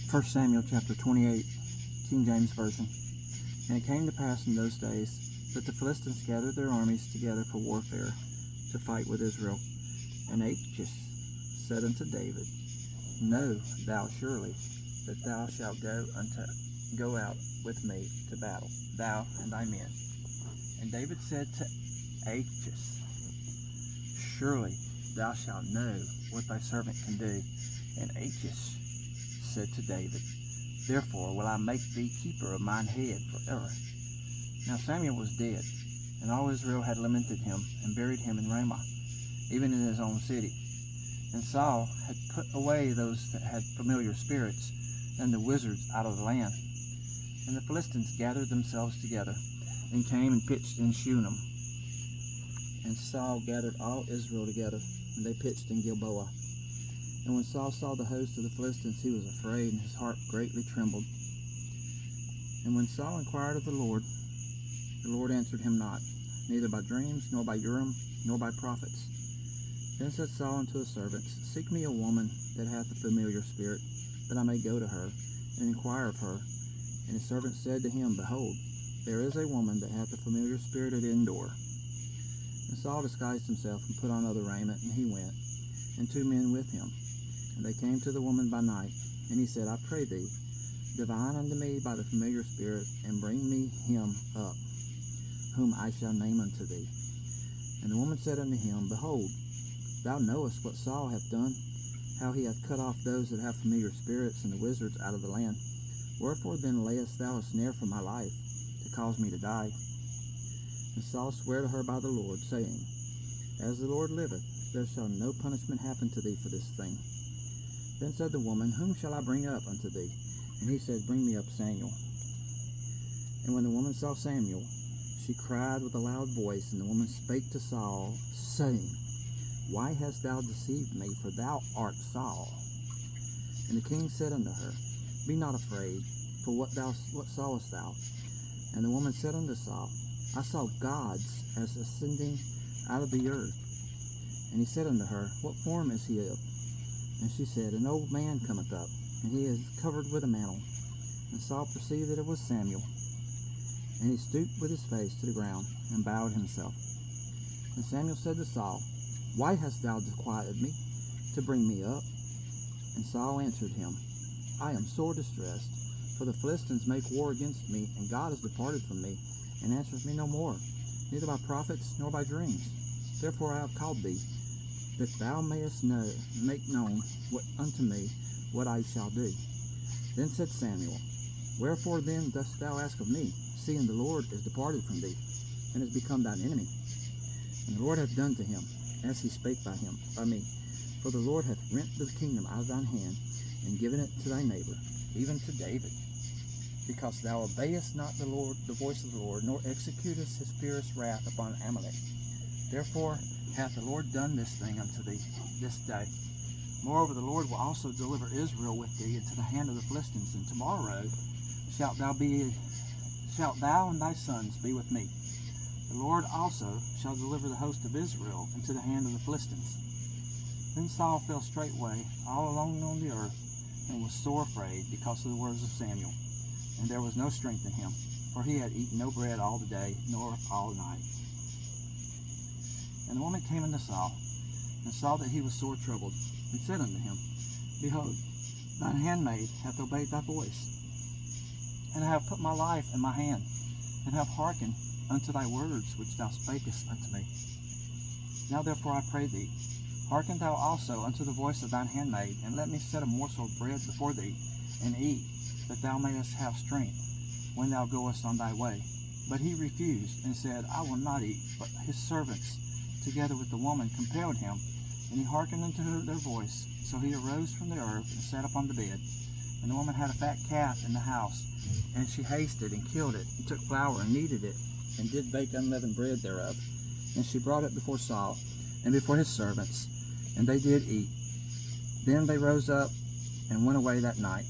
1 Samuel chapter 28, King James Version. And it came to pass in those days that the Philistines gathered their armies together for warfare to fight with Israel. And Achish said unto David, Know thou surely that thou shalt go out with me to battle, thou and thy men. And David said to Achish, Surely thou shalt know what thy servant can do. And Achish said to David, Therefore will I make thee keeper of mine head forever. Now Samuel was dead, and all Israel had lamented him, and buried him in Ramah, even in his own city. And Saul had put away those that had familiar spirits, and the wizards out of the land. And the Philistines gathered themselves together, and came and pitched in Shunem. And Saul gathered all Israel together, and they pitched in Gilboa. And when Saul saw the host of the Philistines, he was afraid, and his heart greatly trembled. And when Saul inquired of the Lord answered him not, neither by dreams, nor by Urim, nor by prophets. Then said Saul unto his servants, Seek me a woman that hath a familiar spirit, that I may go to her, and inquire of her. And his servant said to him, Behold, there is a woman that hath a familiar spirit at Endor. And Saul disguised himself, and put on other raiment, and he went, and 2 men with him. And they came to the woman by night, and he said, I pray thee, divine unto me by the familiar spirit, and bring me him up, whom I shall name unto thee. And the woman said unto him, Behold, thou knowest what Saul hath done, how he hath cut off those that have familiar spirits and the wizards out of the land. Wherefore then layest thou a snare for my life, to cause me to die? And Saul sware to her by the Lord, saying, As the Lord liveth, there shall no punishment happen to thee for this thing. Then said the woman, Whom shall I bring up unto thee? And he said, Bring me up Samuel. And when the woman saw Samuel, she cried with a loud voice, and the woman spake to Saul, saying, Why hast thou deceived me? For thou art Saul. And the king said unto her, Be not afraid, for what sawest thou? And the woman said unto Saul, I saw gods as ascending out of the earth. And he said unto her, What form is he of? And she said, An old man cometh up, and he is covered with a mantle. And Saul perceived that it was Samuel. And he stooped with his face to the ground, and bowed himself. And Samuel said to Saul, Why hast thou disquieted me, to bring me up? And Saul answered him, I am sore distressed, for the Philistines make war against me, and God is departed from me, and answereth me no more, neither by prophets nor by dreams. Therefore I have called thee, that thou mayest make known unto me what I shall do. Then said Samuel, Wherefore then dost thou ask of me, seeing the Lord is departed from thee, and is become thine enemy? And the Lord hath done to him, as he spake by me. For the Lord hath rent the kingdom out of thine hand, and given it to thy neighbor, even to David. Because thou obeyest not the voice of the Lord, nor executest his fierce wrath upon Amalek. Therefore hath the Lord done this thing unto thee this day. Moreover, the Lord will also deliver Israel with thee into the hand of the Philistines, and tomorrow shalt thou and thy sons be with me. The Lord also shall deliver the host of Israel into the hand of the Philistines. Then Saul fell straightway all alone on the earth, and was sore afraid because of the words of Samuel. And there was no strength in him, for he had eaten no bread all the day, nor all night. And the woman came unto Saul, and saw that he was sore troubled, and said unto him, Behold, thine handmaid hath obeyed thy voice, and I have put my life in my hand, and have hearkened unto thy words which thou spakest unto me. Now therefore I pray thee, hearken thou also unto the voice of thine handmaid, and let me set a morsel of bread before thee, and eat, that thou mayest have strength when thou goest on thy way. But he refused, and said, I will not eat. But his servants, together with the woman, compelled him, and he hearkened unto their voice. So he arose from the earth, and sat upon the bed. And the woman had a fat calf in the house, and she hasted, and killed it, and took flour, and kneaded it, and did bake unleavened bread thereof. And she brought it before Saul, and before his servants, and they did eat. Then they rose up, and went away that night.